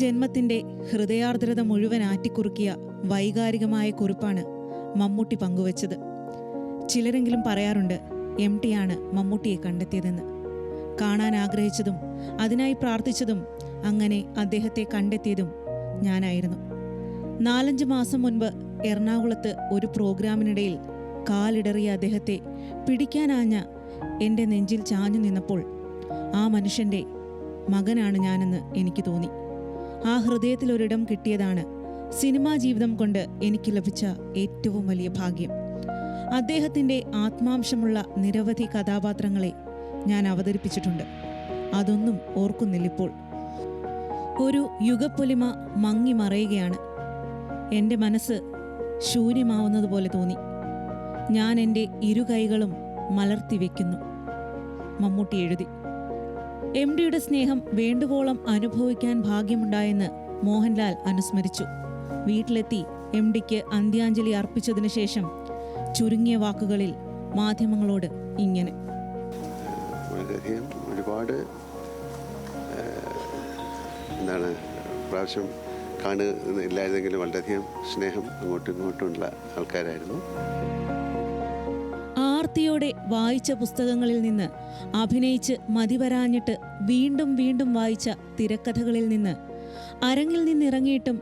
ജന്മത്തിന്റെ ഹൃദയാർദ്രത മുഴുവൻ ആറ്റിക്കുറുക്കിയ വൈകാരികമായ കുറിപ്പാണ് മമ്മൂട്ടി പങ്കുവച്ചത്. ചിലരെങ്കിലും പറയാറുണ്ട് MT ആണ് മമ്മൂട്ടിയെ കണ്ടെത്തിയതെന്ന്. കാണാൻ ആഗ്രഹിച്ചതും അതിനായി പ്രാർത്ഥിച്ചതും അങ്ങനെ അദ്ദേഹത്തെ കണ്ടെത്തിയതും ഞാനായിരുന്നു. 4-5 മാസം മുൻപ് എറണാകുളത്ത് ഒരു പ്രോഗ്രാമിനിടയിൽ കാലിടറിയ അദ്ദേഹത്തെ പിടിക്കാനാഞ്ഞ എൻ്റെ നെഞ്ചിൽ ചാഞ്ഞു നിന്നപ്പോൾ ആ മനുഷ്യൻ്റെ മകനാണ് ഞാനെന്ന് എനിക്ക് തോന്നി. ആ ഹൃദയത്തിലൊരിടം കിട്ടിയതാണ് സിനിമാ ജീവിതം കൊണ്ട് എനിക്ക് ലഭിച്ച ഏറ്റവും വലിയ ഭാഗ്യം. അദ്ദേഹത്തിൻ്റെ ആത്മാംശമുള്ള നിരവധി കഥാപാത്രങ്ങളെ ഞാൻ അവതരിപ്പിച്ചിട്ടുണ്ട്. അതൊന്നും ഓർക്കുന്നില്ലിപ്പോൾ. ഒരു യുഗപ്പൊലിമ മങ്ങി മറയുകയാണ്. എൻ്റെ മനസ്സ് ശൂന്യമാവുന്നതുപോലെ തോന്നി. ഞാൻ എൻ്റെ ഇരുകൈകളും മലർത്തി വയ്ക്കുന്നു. മമ്മൂട്ടി എഴുതി. MDയുടെ സ്നേഹം വേണ്ടുവോളം അനുഭവിക്കാൻ ഭാഗ്യമുണ്ടായെന്ന് മോഹൻലാൽ അനുസ്മരിച്ചു. വീട്ടിലെത്തി MDക്ക് അന്ത്യാഞ്ജലി അർപ്പിച്ചതിനു ശേഷം ചുരുങ്ങിയ വാക്കുകളിൽ മാധ്യമങ്ങളോട് ഇങ്ങനെ: വളരെയധികം ഒരുപാട് പ്രാവശ്യം കാണുന്നില്ലായിരുന്നെങ്കിലും വളരെയധികം സ്നേഹം അങ്ങോട്ടും ഇങ്ങോട്ടുമുള്ള ആൾക്കാരായിരുന്നു. ആർത്തിയോടെ വായിച്ച പുസ്തകങ്ങളിൽ നിന്ന്, അഭിനയിച്ച് മതിവരാഞ്ഞിട്ട് വീണ്ടും വീണ്ടും വായിച്ച തിരക്കഥകളിൽ നിന്ന്, അരങ്ങിൽ നിന്നിറങ്ങിയിട്ടും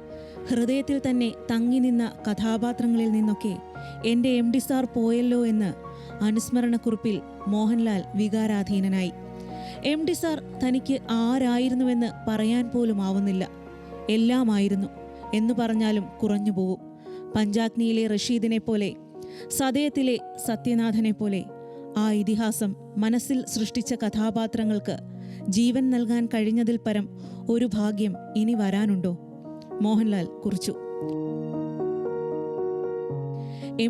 ഹൃദയത്തിൽ തന്നെ തങ്ങി നിന്ന കഥാപാത്രങ്ങളിൽ നിന്നൊക്കെ എൻ്റെ MD സാർ പോയല്ലോ എന്ന് അനുസ്മരണക്കുറിപ്പിൽ മോഹൻലാൽ വികാരാധീനനായി. MD സാർ തനിക്ക് ആരായിരുന്നുവെന്ന് പറയാൻ പോലും ആവുന്നില്ല. എല്ലാമായിരുന്നു എന്ന് പറഞ്ഞാലും കുറഞ്ഞു പോവും. പഞ്ചാഗ്നിയിലെ റഷീദിനെ പോലെ, സദയത്തിലെ സത്യനാഥനെ പോലെ ആ ഇതിഹാസം മനസ്സിൽ സൃഷ്ടിച്ച കഥാപാത്രങ്ങൾക്ക് ജീവൻ നൽകാൻ കഴിഞ്ഞതിൽ പരം ഒരു ഭാഗ്യം ഇനി വരാനുണ്ടോ? മോഹൻലാൽ കുറിച്ചു.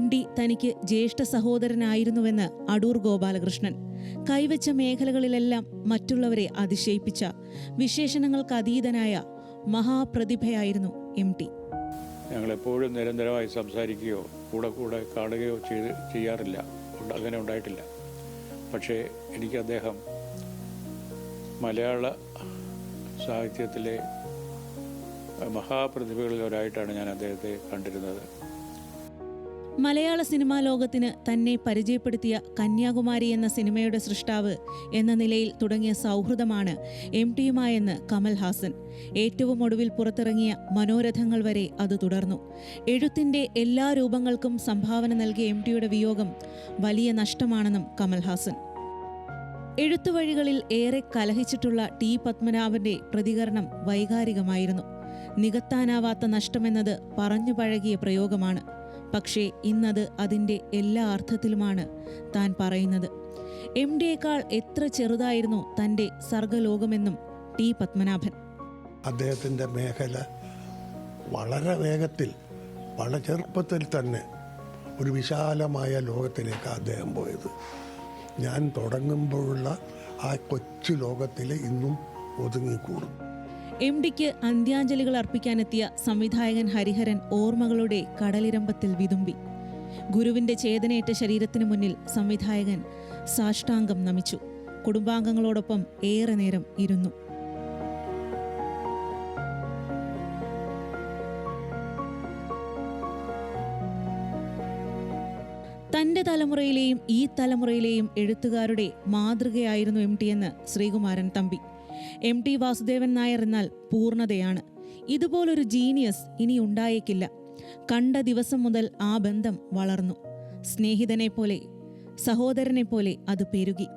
MD തനിക്ക് ജ്യേഷ്ഠ സഹോദരനായിരുന്നുവെന്ന് അടൂർ ഗോപാലകൃഷ്ണൻ. കൈവച്ച മേഖലകളിലെല്ലാം മറ്റുള്ളവരെ അതിശയിപ്പിച്ച, വിശേഷണങ്ങൾക്കതീതനായ മഹാപ്രതിഭയായിരുന്നു MT. ഞങ്ങളെപ്പോഴും നിരന്തരമായി സംസാരിക്കുകയോ കൂടെ കാണുകയോ ചെയ്യാറില്ല, അങ്ങനെ ഉണ്ടായിട്ടില്ല. പക്ഷേ എനിക്ക് അദ്ദേഹം മലയാള സാഹിത്യത്തിലെ മഹാപ്രതിഭകളിൽ ഒരായിട്ടാണ് ഞാൻ അദ്ദേഹത്തെ കണ്ടിരുന്നത്. മലയാള സിനിമാ ലോകത്തിന് തന്നെ പരിചയപ്പെടുത്തിയ കന്യാകുമാരി എന്ന സിനിമയുടെ സൃഷ്ടാവ് എന്ന നിലയിൽ തുടങ്ങിയ സൗഹൃദമാണ് MTയുമായെന്ന് കമൽഹാസൻ. ഏറ്റവും ഒടുവിൽ പുറത്തിറങ്ങിയ മനോരഥങ്ങൾ വരെ അത് തുടർന്നു. എഴുത്തിന്റെ എല്ലാ രൂപങ്ങൾക്കും സംഭാവന നൽകിയ MTയുടെ വിയോഗം വലിയ നഷ്ടമാണെന്നും കമൽഹാസൻ. എഴുത്തുവഴികളിൽ ഏറെ കലഹിച്ചിട്ടുള്ള T പത്മനാഭന്റെ പ്രതികരണം വൈകാരികമായിരുന്നു. നികത്താനാവാത്ത നഷ്ടമെന്നത് പറഞ്ഞു പഴകിയ പ്രയോഗമാണ്. പക്ഷേ ഇന്നത് അതിൻ്റെ എല്ലാ അർത്ഥത്തിലുമാണ് താൻ പറയുന്നത്. MDയേക്കാൾ എത്ര ചെറുതായിരുന്നു തൻ്റെ സർഗലോകമെന്നും T പത്മനാഭൻ. അദ്ദേഹത്തിൻ്റെ മേഖല വളരെ വേഗത്തിൽ, വളരെ ചെറുപ്പത്തിൽ തന്നെ ഒരു വിശാലമായ ലോകത്തിലേക്ക് അദ്ദേഹം പോയത്. ഞാൻ തുടങ്ങുമ്പോഴുള്ള ആ കൊച്ചു ലോകത്തിൽ ഇന്നും ഒതുങ്ങിക്കൂടും. MDക്ക് അന്ത്യാഞ്ജലികൾ അർപ്പിക്കാനെത്തിയ സംവിധായകൻ ഹരിഹരൻ ഓർമ്മകളുടെ കടലിരമ്പത്തിൽ വിതുമ്പി. ഗുരുവിന്റെ ചേതനയേറ്റ ശരീരത്തിനു മുന്നിൽ സംവിധായകൻ സാഷ്ടാംഗം നമിച്ചു. കുടുംബാംഗങ്ങളോടൊപ്പം ഏറെ നേരം ഇരുന്നു. തന്റെ തലമുറയിലെയും ഈ തലമുറയിലെയും എഴുത്തുകാരുടെ മാതൃകയായിരുന്നു MT എന്ന് ശ്രീകുമാരൻ തമ്പി. MT വാസുദേവൻ നായർ എന്നാൽ പൂർണ്ണതയാണ്. ഇതുപോലൊരു ജീനിയസ് ഇനി ഉണ്ടായേക്കില്ല. കണ്ട ദിവസം മുതൽ ആ ബന്ധം വളർന്നു. സ്നേഹിതനെ പോലെ, സഹോദരനെ പോലെ അത് പെരുകി.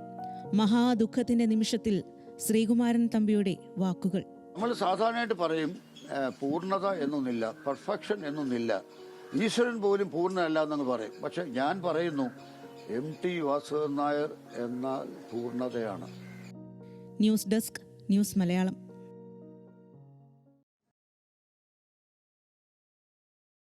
മഹാദുഃഖത്തിന്റെ നിമിഷത്തിൽ ശ്രീകുമാരൻ തമ്പിയുടെ വാക്കുകൾ: നമ്മൾ സാധാരണയായിട്ട് പറയും പൂർണ്ണത എന്നൊന്നില്ല, പെർഫെക്ഷൻ എന്നൊന്നില്ല, ഈശ്വരൻ പോലും പൂർണ്ണനല്ല എന്നങ്ങ് പറയും. പക്ഷെ ഞാൻ പറയുന്നു MT വാസുദേവൻ നായർ എന്നാൽ പൂർണ്ണതയാണ്. News desk, news Malayalam.